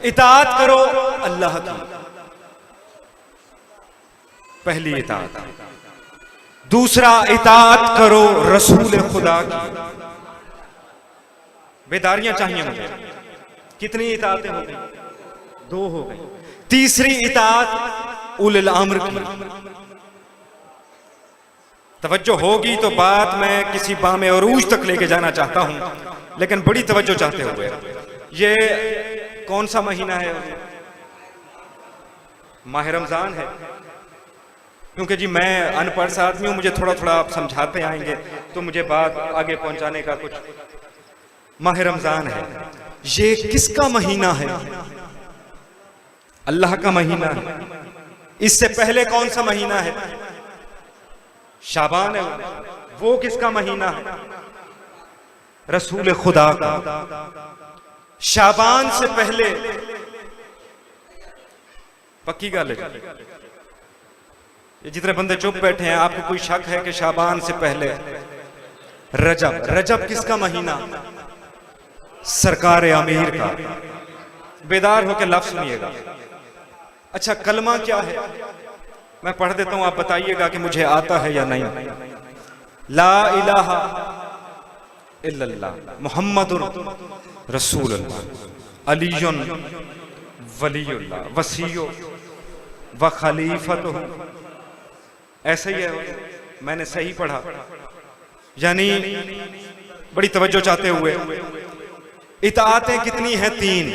इताअत करो अल्लाह की, पहली इताअत। दूसरा, इताअत करो रसूल खुदा की। बेदारियां चाहिए मुझे। कितनी इताअतें हो गई? 2 हो गई। तीसरी इताअत उलिल अम्र की। तवज्जो होगी तो बात मैं किसी बामे अरूज तक लेके जाना चाहता हूं, लेकिन बड़ी तवज्जो चाहते हुए। ये कौन सा महीना है? माह रमजान है। क्योंकि जी मैं अनपढ़ सा आदमी हूं, मुझे थोड़ा थोड़ा आप समझाते आएंगे तो मुझे बात आगे पहुंचाने का कुछ। माह रमजान है। ये किसका महीना है? अल्लाह का महीना है। इससे पहले कौन सा महीना है? शाबान है। वो किसका महीना है? रसूल खुदा का। शाबान से पहले, पक्की गल है, ये जितने बंदे चुप बैठे हैं, आपको कोई शक है कि शाबान से पहले रजब? रजब किसका महीना? सरकार अमीर का। बेदार होकर लफ्ज सुनिएगा। अच्छा, कलमा क्या है? मैं पढ़ देता हूं, आप बताइएगा कि मुझे आता है या नहीं। ला इलाहा इल्लल्लाह मुहम्मदुर रसूलुल्लाह अलीयुन वलीयुल्लाह वसीयो व खलीफतुहु। ऐसे ही है, मैंने सही पढ़ा। यानी बड़ी तवज्जो चाहते हुए, इताअतें कितनी हैं? 3।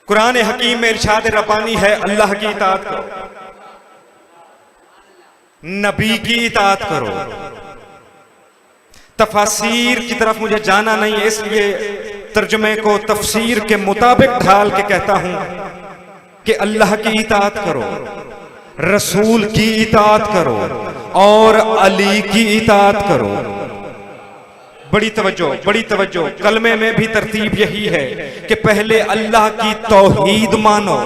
कुरान हकीम में इरशाद रब्बानी है, अल्लाह की इताअत करो, नबी की इताअत करो। तफासीर की तरफ मुझे जाना नहीं है, इसलिए तर्जुमे को तफसीर के मुताबिक ढाल के कहता हूं कि अल्लाह की इताअत करो, रसूल की इताअत करो और अली की इताअत करो। बड़ी तवज्जो, बड़ी तवज्जो। कलमे में भी तरतीब यही है कि पहले अल्लाह की तौहीद मानो।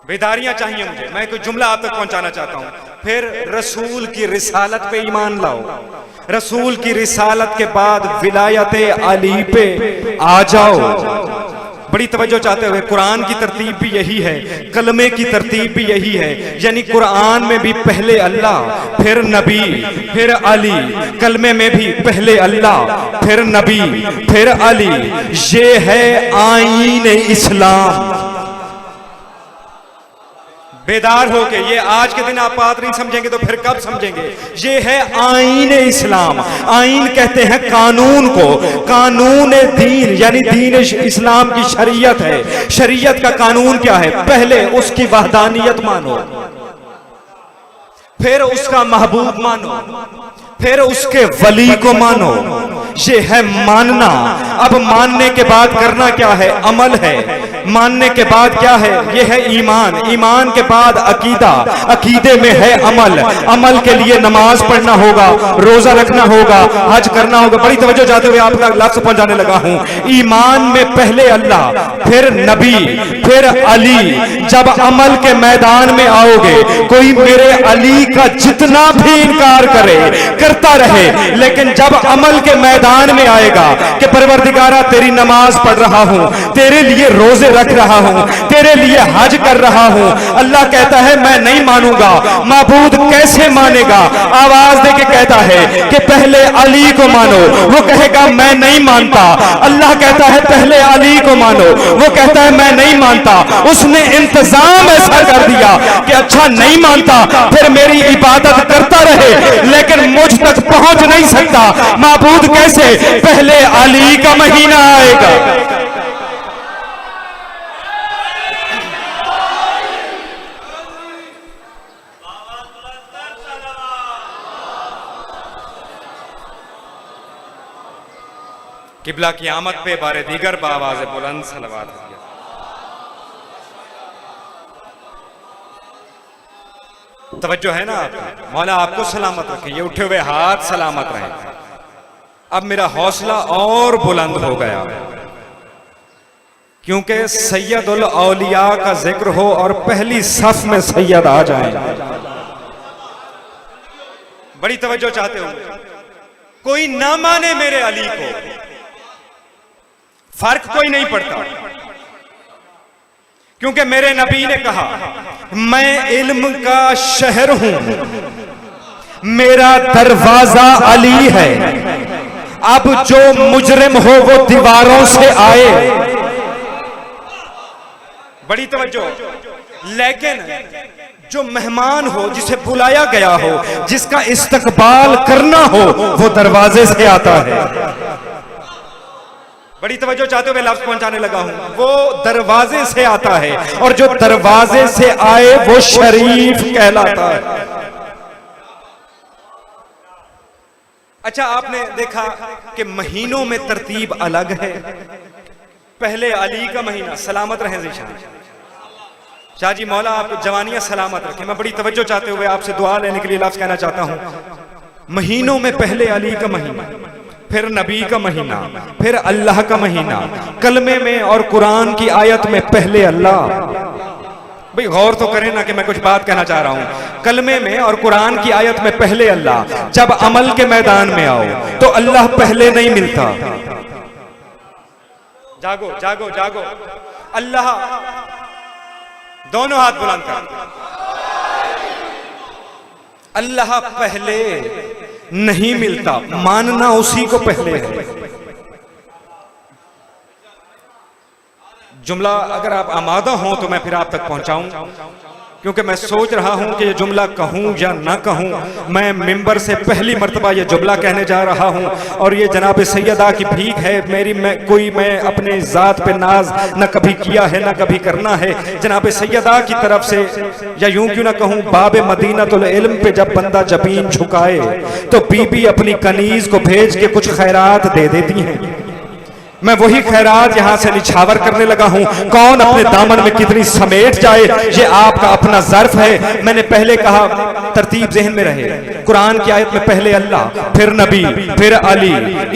बेदारियां चाहिए मुझे, मैं कोई जुमला आप तक पहुंचाना चाहता हूं। फिर रसूल की रिसालत पे ईमान लाओ। रसूल की रिसालत के बाद विलायत अली पे आ जाओ। बड़ी तवज्जो चाहते हुए, कुरान की तरतीब भी यही है, कलमे की तरतीब भी यही है। यानी कुरान में भी पहले अल्लाह, फिर नबी, फिर अली। कलमे में भी पहले अल्लाह, फिर नबी, फिर अली। ये है आईन इस्लाम। बेदार होके, ये आज के दिन आप बात नहीं समझेंगे तो फिर कब समझेंगे? ये है आईन इस्लाम। आईन कहते हैं कानून को। कानून दीन यानी दीन इस्लाम की शरीयत है। शरीयत का कानून क्या है? पहले उसकी वहदानियत मानो, फिर उसका महबूब मानो, फिर उसके वली को मानो। ये है मानना। अब मानने के बाद करना क्या है? अमल है। मानने के बाद क्या है? ये है ईमान। ईमान के बाद अकीदा। अकीदे में है अमल। अमल के लिए नमाज पढ़ना होगा, रोजा रखना होगा, हज करना होगा। बड़ी तवज्जो चाहते हुए आपका लफ्ज पहुंचाने लगा हूं। ईमान में पहले अल्लाह, फिर नबी, फिर अली। जब अमल के मैदान में आओगे, कोई मेरे अली का जितना भी इनकार करे करता रहे, लेकिन जब अमल के मैदान में आएगा कि परवरदिगारा तेरी नमाज पढ़ रहा हूं, तेरे लिए रोजे रख रहा हूं, तेरे लिए हज कर रहा हूं, अल्लाह कहता है मैं नहीं मानूंगा। माबूद कैसे मानेगा? आवाज देके कहता है कि पहले अली को मानो। वो कहेगा मैं नहीं मानता। अल्लाह कहता है पहले अली को मानो। वो कहता है मैं नहीं मानता। उसने इंतजाम ऐसा कर दिया कि अच्छा नहीं मानता, फिर मेरी इबादत करता रहे लेकिन मुझ तक पहुंच नहीं सकता। माबूद कैसे? पहले अली का महीना आएगा। किबला की आमद पे बारे दीगर बावाज़ बुलंद सलवात। तवज्जो है ना आपको? मौला आपको सलामत रखे, ये उठे हुए हाथ सलामत रहे। अब मेरा हौसला और बुलंद हो गया, क्योंकि सैयदुल औलिया का जिक्र हो और पहली सफ में सैयद आ जाए। बड़ी तवज्जो चाहते हो। कोई ना माने मेरे अली को, फर्क कोई नहीं पड़ता, क्योंकि मेरे नबी ने कहा मैं इल्म का शहर हूं, मेरा दरवाजा अली है। अब जो मुजरिम हो वो दीवारों से आए, बड़ी तवज्जो। लेकिन जो मेहमान हो, जिसे बुलाया गया हो, जिसका इस्तकबाल करना हो, वो दरवाजे से आता है। बड़ी तवज्जो चाहते हुए लफ्ज पहुंचाने लगा हूं, वो दरवाजे से आता है, और जो दरवाजे से आए वो शरीफ कहलाता है। अच्छा, आपने देखा कि महीनों में तरतीब अलग है। पहले अली का महीना, सलामत रहें ज़ीशान शाह जी, मौला आप जवानियां सलामत रखें। मैं बड़ी तवज्जो चाहते हुए आपसे दुआ लेने के लिए लफ्ज कहना चाहता हूं। महीनों में पहले अली का महीना, फिर नबी का महीना, फिर अल्लाह का महीना। कलमे में और कुरान की आयत में पहले अल्लाह। भाई गौर तो करें ना कि मैं कुछ बात कहना चाह रहा हूं। कलमे में और कुरान की आयत में पहले अल्लाह। जब अमल के मैदान में आओ तो अल्लाह पहले नहीं मिलता। जागो जागो जागो, अल्लाह, दोनों हाथ बुलंद कर। अल्लाह पहले नहीं मिलता, मानना उसी को पहले है। जुमला अगर आप आमादा हो तो मैं फिर आप तक पहुंचाऊं, क्योंकि मैं सोच रहा हूं कि ये जुमला कहूं या ना कहूं। मैं मिंबर से पहली मर्तबा ये जुमला कहने जा रहा हूं, और ये जनाब सैयदा की भीख है मेरी। मैं अपने ज़ात पे नाज न कभी किया है न कभी करना है। जनाब सैयदा की तरफ से, या यूं क्यों ना कहूं, बाब मदीनतुल इल्म पे जब बंदा जबीन झुकाए तो बीबी अपनी कनीज को भेज के कुछ खैरात दे देती हैं। मैं वही खैरात यहां से निछावर करने लगा हूं। कौन अपने दामन में कितनी समेट जाए, ये आपका अपना ज़र्फ है। मैंने पहले कहा, तरतीब ज़हन में रहे। कुरान की आयत में पहले अल्लाह, फिर नबी, फिर अली।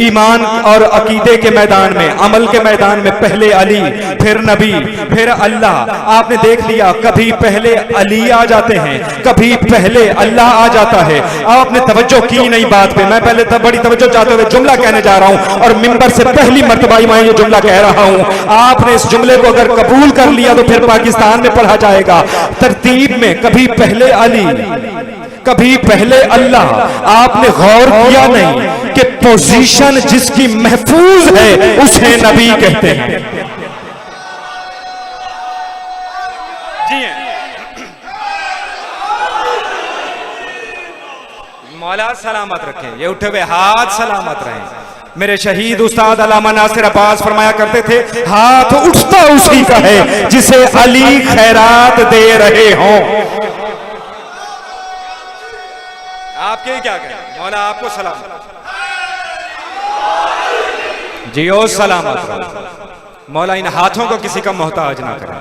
ईमान और अकीदे के मैदान में, अमल के मैदान में पहले अली, फिर नबी, फिर अल्लाह। आपने देख लिया, कभी पहले अली आ जाते हैं, कभी पहले अल्लाह आ जाता है। आपने तवज्जो की नहीं बात पे। मैं पहले बड़ी तवज्जो चाहते हुए जुमला कहने जा रहा हूं, और मिंबर से पहली मर्तबा मैं ये जुमला कह रहा हूं। आपने इस जुमले को अगर कबूल कर लिया तो फिर पाकिस्तान में पढ़ा जाएगा। तरतीब में कभी पहले अली, कभी पहले अल्लाह। आपने गौर किया नहीं कि पोजीशन जिसकी महफूज है उसे नबी कहते हैं। जी मौला सलामत रखें, ये उठे हुए हाथ सलामत रहें। मेरे शहीद उस्ताद अल्लामा नासिर अब्बास फरमाया करते थे, हाथ उठता उसी का है जिसे अली खैरात दे रहे हों। आपके क्या कहें, मौला आपको सलाम। जियो सलामत रहो। मौला इन हाथों को किसी का मोहताज ना करे।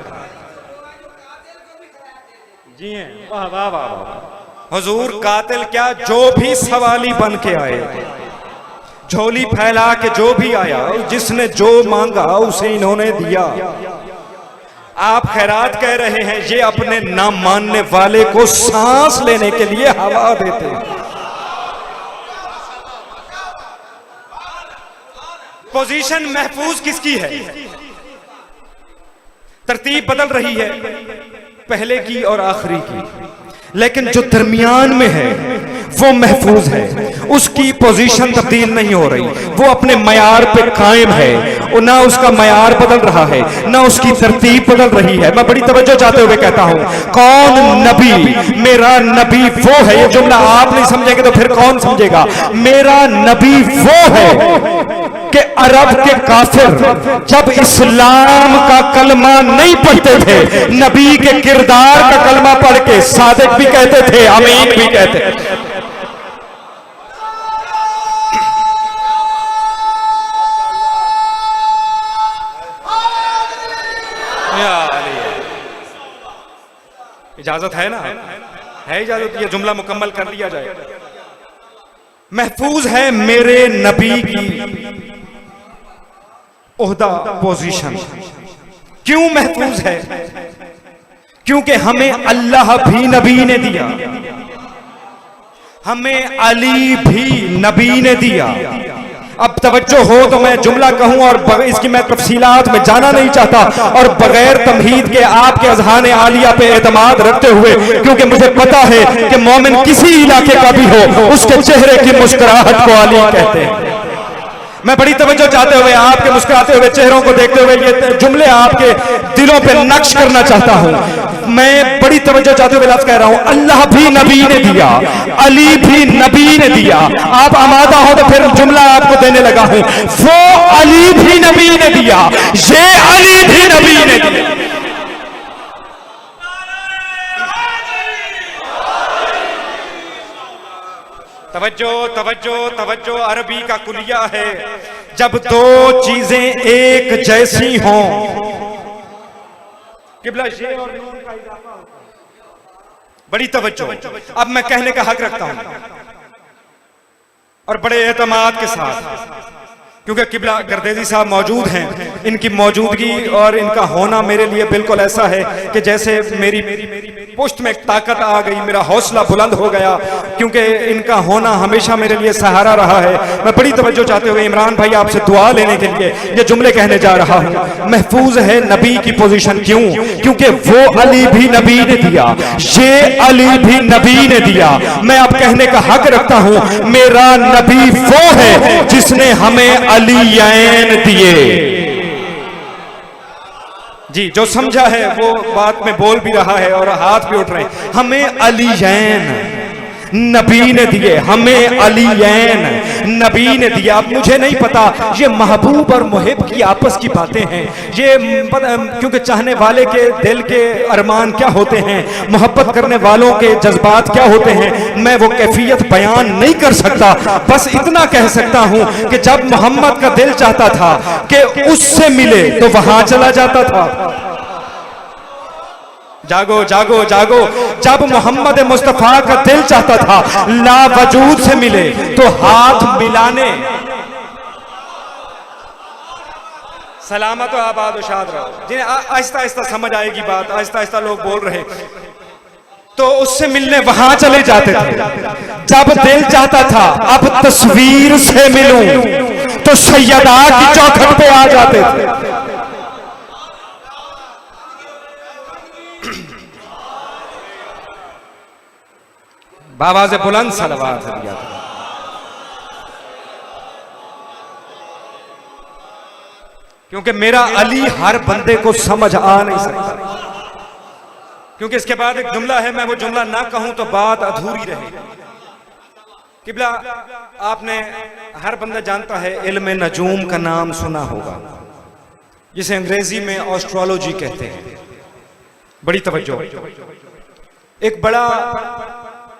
जी हैं, वाह वाह वाह वाह। हुजूर कातिल क्या, जो भी सवाली बन के आए, झोली फैला के जो भी आया, जिसने जो मांगा उसे इन्होंने दिया। आप खैरात कह रहे हैं, ये अपने ना मानने वाले को सांस लेने के लिए हवा देते हैं। पोजीशन महफूज किसकी है? तरतीब बदल रही है, पहले की और आखिरी की, लेकिन जो दरमियान में है वो महफूज है। उसकी पोजीशन तब्दील नहीं हो रही, वो अपने मयार पे कायम है। ना उसका मयार बदल रहा है, ना उसकी तरतीब बदल रही है। मैं बड़ी तवज्जो चाहते हुए कहता हूं, कौन नबी? मेरा नबी वो है। ये जुमला आप नहीं समझेंगे तो फिर कौन समझेगा? मेरा नबी वो है कि अरब के काफिर जब इस्लाम का कलमा नहीं पढ़ते थे, नबी के किरदार का कलमा पढ़ के सादिक भी कहते थे, अमीन भी कहते थे। इजाजत है ना? है इजाजत? ये जुमला मुकम्मल कर लिया जाए। महफूज है मेरे नबी की ओहदा, पोजीशन। क्यों महफूज है? क्योंकि हमें अल्लाह भी नबी ने दिया, हमें अली भी नबी ने दिया। अब तवज्जो हो तो मैं जुमला कहूं और इसकी मैं तफसीलात में जाना नहीं चाहता, और बगैर तमहीद के आपके अज़हान आलिया पे एतमाद रखते हुए, क्योंकि मुझे पता है कि मोमिन किसी इलाके का भी हो उसके चेहरे की मुस्कुराहट को अली कहते हैं। मैं बड़ी तवज्जो चाहते हुए आपके मुस्कुराते हुए चेहरों को देखते हुए ये जुमले आपके दिलों पे नक्श करना चाहता हूं। मैं बड़ी तवज्जो चाहते हुए लफ्ज़ कह रहा हूं, अल्लाह भी नबी ने दिया, अली भी नबी ने दिया। आप आमादा हो तो फिर जुमला आपको देने लगा हूं, वो अली भी नबी ने दिया, ये अली भी नबी ने दिया। तवज्जो तवज्जो तवज्जो अरबी का कुलिया है, जब दो चीजें एक जैसी हों। किबला ये और नून का इजाफा होता है। बड़ी तवज्जो, अब मैं कहने का हक रखता हूं और बड़े एतमाद के साथ, क्योंकि किबला गर्देजी साहब मौजूद हैं। इनकी मौजूदगी और इनका होना मेरे लिए बिल्कुल ऐसा है कि जैसे मेरी पुश्त में एक ताकत आ गई, मेरा हौसला बुलंद हो गया, क्योंकि इनका होना हमेशा मेरे लिए सहारा रहा है। मैं बड़ी तवज्जो चाहते हुए इमरान भाई आपसे दुआ लेने के लिए ये जुमले कहने जा रहा हूं। महफूज है नबी की पोजीशन, क्यों? क्योंकि वो अली भी नबी ने दिया, ये अली भी नबी ने दिया। मैं अब कहने का हक रखता हूं, मेरा नबी वो है जिसने हमें अलीयैन दिए। जी, जो समझा है वो बात में बोल भी रहा है और हाथ भी उठ रहे हैं। हमें अलीयैन नबी ने दिए, हमें अलीयैन नबी ने दिया। अब मुझे नहीं पता ये महबूब और मुहिब की आपस की बातें हैं, ये क्योंकि चाहने वाले के दिल के अरमान क्या होते हैं, मोहब्बत करने वालों के जज्बात क्या होते हैं, मैं वो कैफियत बयान नहीं कर सकता। बस इतना कह सकता हूं कि जब मोहम्मद का दिल चाहता था कि उससे मिले तो वहां चला जाता था। जागो जागो जागो, जब मोहम्मद मुस्तफा का दिल चाहता था लावजूद से मिले तो हाथ मिलाने। सलामत आबाद शाद रहो। जिन्हें आहिस्ता आहिस्ता समझ आएगी बात, आहिस्ता आहिस्ता लोग बोल रहे, तो उससे मिलने वहां चले जाते थे। जब दिल चाहता था अब तस्वीर से मिलूं तो सैयदा की चौखट पे आ जाते थे। बाबा से बुलंद सलवात दिया था। क्योंकि मेरा अली हर बंदे को समझ आ नहीं सकता, क्योंकि इसके बाद एक जुमला है, मैं वो जुमला ना कहूं तो बात अधूरी रहे। किबला आपने, हर बंदा जानता है इल्म नजूम का नाम सुना होगा, जिसे अंग्रेजी में एस्ट्रोलॉजी कहते हैं। बड़ी तवज्जो, एक बड़ा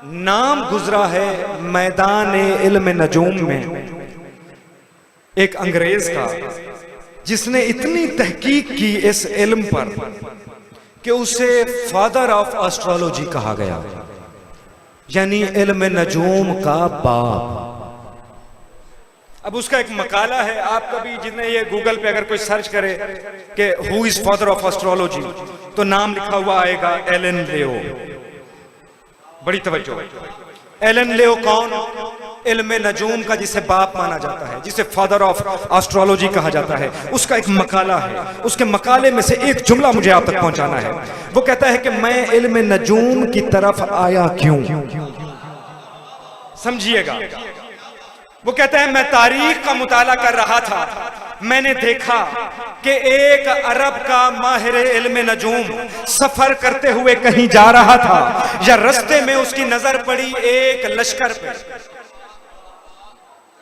नाम गुजरा है मैदान इल्म नजूम में एक अंग्रेज का, जिसने इतनी तहकीक की इस इल्म पर कि उसे फादर ऑफ एस्ट्रोलॉजी कहा गया, यानी इल्म नजूम का बाप। अब उसका एक मकाला है, आप कभी जितने ये गूगल पे अगर कोई सर्च करे कि who is father of astrology तो नाम लिखा हुआ आएगा एलन लियो। बड़ी तवज्जो, एलन लियो कौन? इल्म नजूम का जिसे बाप माना जाता है, जिसे फादर ऑफ एस्ट्रोलॉजी कहा जाता है, उसका एक मकाला है। उसके मकाले में से एक जुमला मुझे आप तक पहुंचाना है। वो कहता है कि मैं इल्म नजूम की तरफ आया क्यों, समझिएगा। वो कहता है मैं तारीख का मुताला कर रहा था, मैंने देखा कि एक अरब का माहिर इल्म नजूम सफर करते हुए कहीं जा रहा था, या रास्ते में उसकी नजर पड़ी एक लश्कर पे।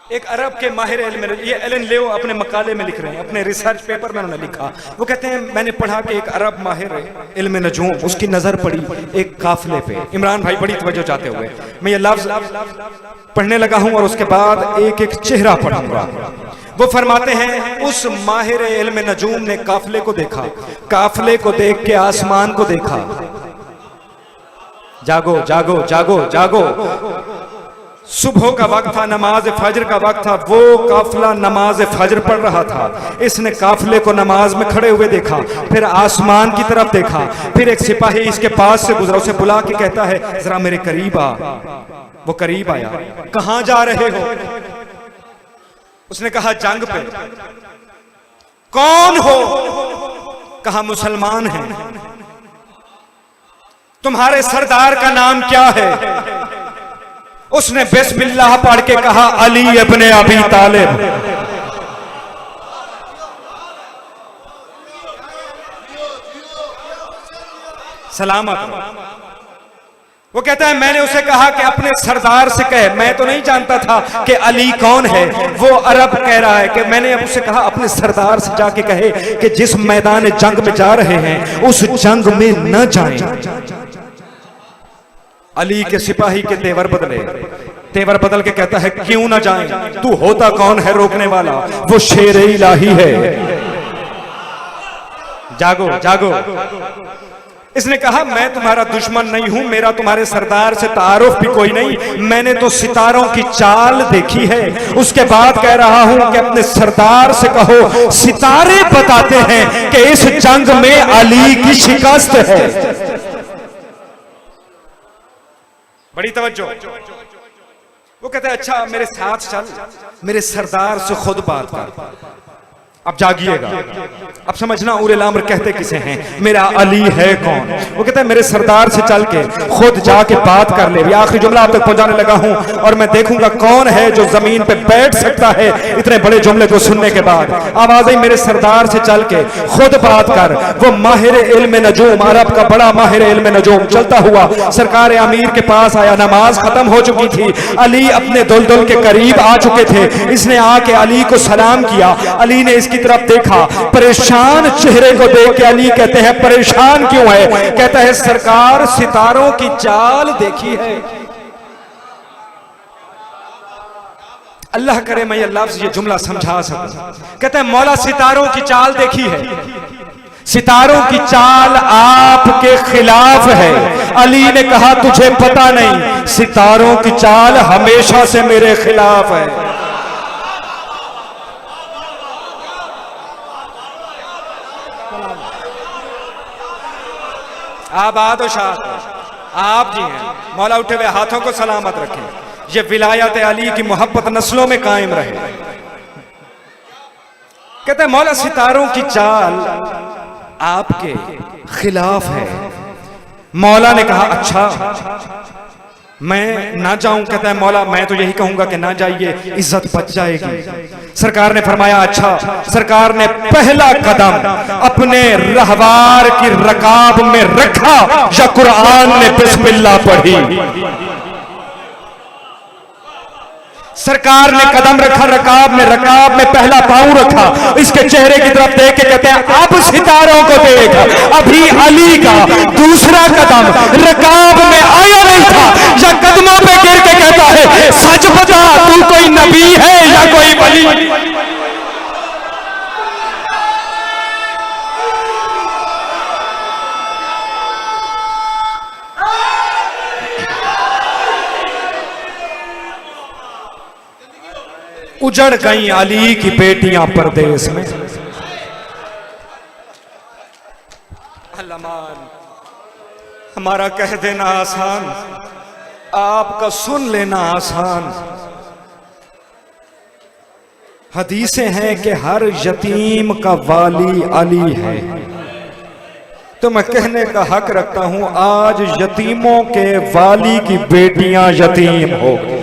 एक अरब के माहिर इल्म, ये एलन लियो अपने मकाले में लिख रहे हैं, अपने रिसर्च पेपर में उन्होंने लिखा। वो कहते हैं मैंने पढ़ा कि एक अरब माहिर इल्म नजूम, उसकी नजर पड़ी एक काफिले पे। इमरान भाई बड़ी तवज्जो चाहते हुए मैं ये लफ्ज पढ़ने लगा हूं और उसके बाद एक एक चेहरा पढ़ूंगा। वो फरमाते हैं उस माहिर इल्म नजूम ने काफिले को देखा, काफिले को देख के आसमान को देखा। जागो जागो जागो जागो, सुबह का वक्त था, नमाज फजर का वक्त था। वो काफिला नमाज फजर पढ़ रहा था। इसने काफिले को नमाज में खड़े हुए देखा, फिर आसमान की तरफ देखा, फिर एक सिपाही इसके पास से गुजरा, उसे बुला के कहता है जरा मेरे करीब आ। वो करीब आया। कहां जा रहे हो? उसने कहा जंग पे। कौन हो? कहा मुसलमान हैं। तुम्हारे सरदार का नाम क्या है? उसने बिस्मिल्लाह पढ़ के कहा अली इब्ने अबी तालिब। सलामत। वो कहता है मैंने उसे कहा कि अपने सरदार से कहे। मैं तो नहीं जानता था कि अली कौन है। वो अरब कह रहा है कि मैंने उसे कहा अपने सरदार से जाके कहे कि जिस मैदान जंग में जा रहे हैं उस जंग में न जाएं। अली के सिपाही के तेवर बदले। तेवर बदल के कहता है क्यों ना जाएं? तू होता कौन है रोकने वाला? वो शेर इलाही है। जागो जागो। इसने कहा मैं तुम्हारा दुश्मन नहीं हूं, मेरा तुम्हारे सरदार से तारुफ भी कोई नहीं, मैंने तो सितारों की चाल देखी है। उसके बाद कह रहा हूं कि अपने सरदार से कहो सितारे बताते हैं कि इस जंग में अली की शिकस्त है। बड़ी तवज्जो। वो कहते हैं अच्छा मेरे साथ चल, मेरे सरदार से खुद बात कर। अब जागिएगा, अब समझना उल अम्र कहते किसे हैं, मेरा अली है कौन। वो कहता है मेरे सरदार से चल के खुद जाके बात कर ले। आखिरी जुमला आप तक पहुंचाने लगा हूं और मैं देखूंगा कौन है जो जमीन पे बैठ सकता है इतने बड़े जुमले को सुनने के बाद। आवाज आई मेरे सरदार से चल के खुद बात कर। वो माहिर इल्म नजूम, अरब का बड़ा माहिर इल्म नजूम चलता हुआ सरकार अमीर के पास आया। नमाज खत्म हो चुकी थी, अली अपने दुल्दुल के करीब आ चुके थे। इसने आके अली को सलाम किया। अली ने की तरफ देखा, परेशान चेहरे को देख के अली कहते हैं परेशान क्यों है? कहता है सरकार सितारों की चाल देखी है। अल्लाह करे मैं ये लफ्ज ये जुमला समझा सकूं। कहता है मौला सितारों की चाल देखी है, सितारों की चाल आपके खिलाफ है। अली ने कहा तुझे पता नहीं, सितारों की चाल हमेशा से मेरे खिलाफ है। आबाद शाद आप जी हैं, मौला उठे हुए हाथों को सलामत रखें। ये विलायत अली की मोहब्बत नस्लों में कायम रहे। कहते हैं मौला सितारों की चाल आपके खिलाफ है। मौला ने कहा अच्छा मैं ना जाऊं? कहता है मौला मैं तो यही कहूंगा कि ना जाइए, इज्जत बच जाएगी। सरकार ने फरमाया अच्छा। सरकार ने पहला कदम अपने रहवार की रकाब में रखा या कुरान ने बिस्मिल्लाह पढ़ी। सरकार ने कदम रखा रकाब में पहला पांव रखा। इसके चेहरे की तरफ देख के कहते हैं अब सितारों को देख। अभी अली का दूसरा कदम रकाब में आया नहीं था या कदमों पे गिर के कहता है सच बता तू कोई नबी है या कोई वली? उजड़ गई अली की बेटियां परदेश में। अल्लामान हमारा कह देना आसान, आपका सुन लेना आसान। हदीसें हैं कि हर यतीम का वाली अली है। तो मैं कहने का हक रखता हूं आज यतीमों के वाली की बेटियां यतीम हो गई।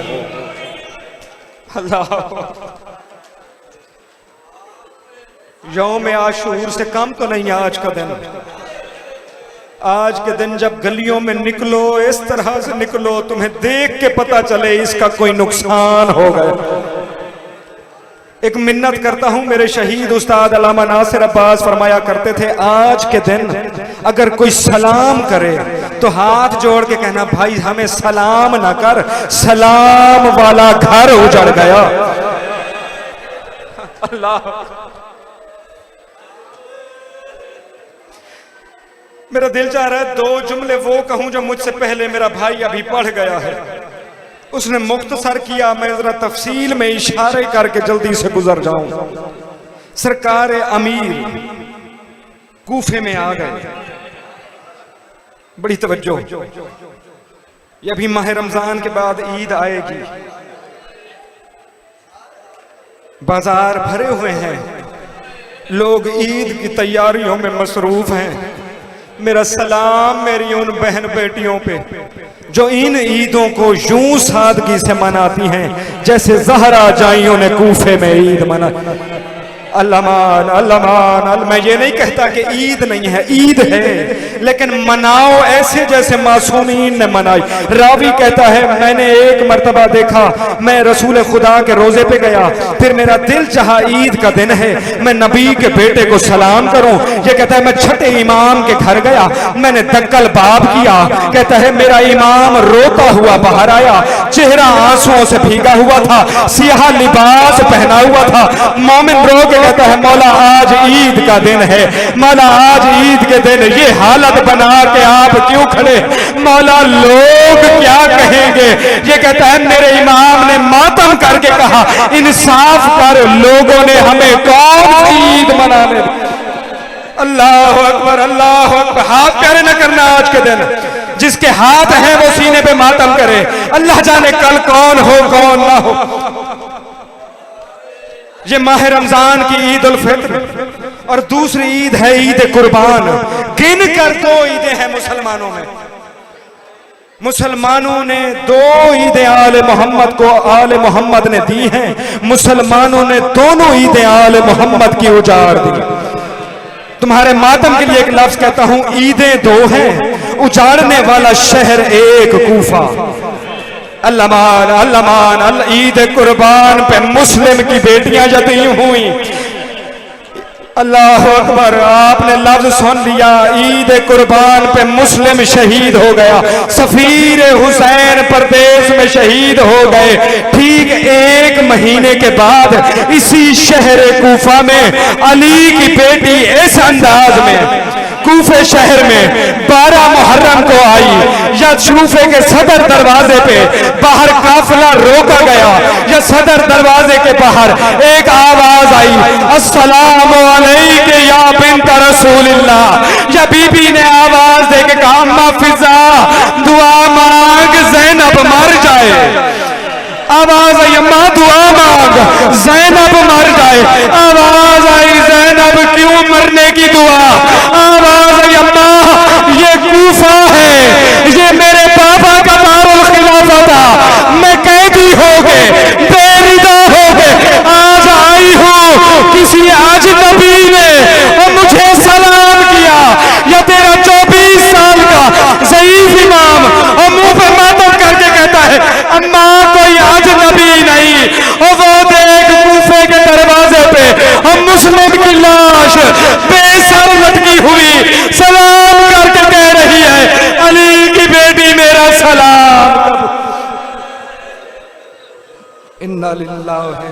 अल्लाह यौम आशूर से कम तो नहीं आज का दिन। आज के दिन जब गलियों में निकलो इस तरह से निकलो तुम्हें देख के पता चले इसका कोई नुकसान हो गया। एक मिन्नत करता हूं, मेरे शहीद उस्ताद अल्लामा नासिर अब्बास फरमाया करते थे आज के दिन अगर कोई सलाम करे तो हाथ जोड़ के कहना भाई हमें सलाम ना कर, सलाम वाला घर उजड़ गया। अल्लाह मेरा दिल चाह रहा है दो जुमले वो कहूं जो मुझसे पहले मेरा भाई अभी पढ़ गया है। उसने मुख्तसर किया, मैं जरा तफसील में इशारे करके जल्दी से गुजर जाऊं। सरकार अमीर कूफे में आ गए। बड़ी तवज्जो, ये अभी माह रमजान के बाद ईद आएगी। बाजार भरे हुए हैं, लोग ईद की तैयारियों में मसरूफ हैं। मेरा सलाम मेरी उन बहन बेटियों पे जो इन ईदों को यूं सादगी से मनाती हैं जैसे ज़हरा जाइयों ने कूफे में ईद मना। अल्लामान अल्लामान, मैं ये नहीं कहता कि ईद नहीं है, ईद है, लेकिन मनाओ ऐसे जैसे मासूमीन ने मनाई। रावी कहता है मैंने एक मर्तबा देखा, मैं रसूल खुदा के रोजे पे गया, फिर मेरा दिल चाहा ईद का दिन है मैं नबी के बेटे को सलाम करूं। ये कहता है मैं छठे इमाम के घर गया, मैंने दक्कल बाब किया। कहता है मेरा इमाम रोता हुआ बाहर आया, चेहरा आंसुओं से भीगा हुआ था, सियाह लिबास पहना हुआ था। मोमिन रो के कहता है मौला आज ईद का दिन है, मौला आज ईद के दिन ये हालत बना के आप क्यों खड़े, मौला लोग क्या कहेंगे। ये कहता है मेरे इमाम ने मातम करके कहा इंसाफ कर, लोगों ने हमें कौन सी ईद मनाने दी। अल्लाह अकबर अल्लाह अकबर। हाथ प्यारे न करना आज के दिन, जिसके हाथ हैं वो सीने पे मातम करे। अल्लाह जाने कल कौन हो कौन ना हो। ये माह रमजान की ईद उल फित्र और दूसरी ईद है ईद कुर्बान। गिन कर दो ईदें हैं मुसलमानों में। मुसलमानों ने दो ईद आले मोहम्मद को आले मोहम्मद ने दी हैं, मुसलमानों ने दोनों ईद आले मोहम्मद की उजाड़ दी। तुम्हारे मातम के लिए एक लफ्ज कहता हूं, ईदें दो हैं, उजाड़ने वाला शहर एक कूफा। अल्लामान अल्लामान, ईद कुर्बान पे मुस्लिम की बेटियां यतीम हुई। अल्लाह अकबर, आपने लफ्ज सुन लिया, ईद कुर्बान पे मुस्लिम शहीद हो गया। सफीर हुसैन परदेश में शहीद हो गए। ठीक एक महीने के बाद इसी शहर कूफा में अली की बेटी इस अंदाज में कूफे शहर में 12 मुहर्रम को आई, या कूफे के सदर दरवाजे पे बाहर काफिला रोका गया, या सदर दरवाजे के बाहर एक आवाज आई, अस्सलामु अलैके या बिन्त रसूलिल्लाह। या बीबी ने आवाज दे के कहा अम्मा फिजा दुआ मांग ज़ैनब मर जाए। आवाज आई अम्मा दुआ मांग ज़ैनब मर जाए। आवाज आई ज़ैनब क्यों मरने की दुआ। आवाज आई अम्मा ये कूफा है, ये मेरे पापा का दारुल खिलाफा था, मैं कैदी हो गए, बेरिदा हो गए, आज आई हूँ किसी अजनबी ने और मुझे सलाम किया। या तेरा 24 साल का ज़ईफ इमाम और मुंह पे मातम करके कहता है अम्मा कोई अजनबी नहीं। और वो देख कूफे के दरवाजे पे हम मुस्लिम की लाश बेसर लटकी हुई सलाम करके कह रही है अली की बेटी मेरा सलाम। इन्ना लिल्लाहि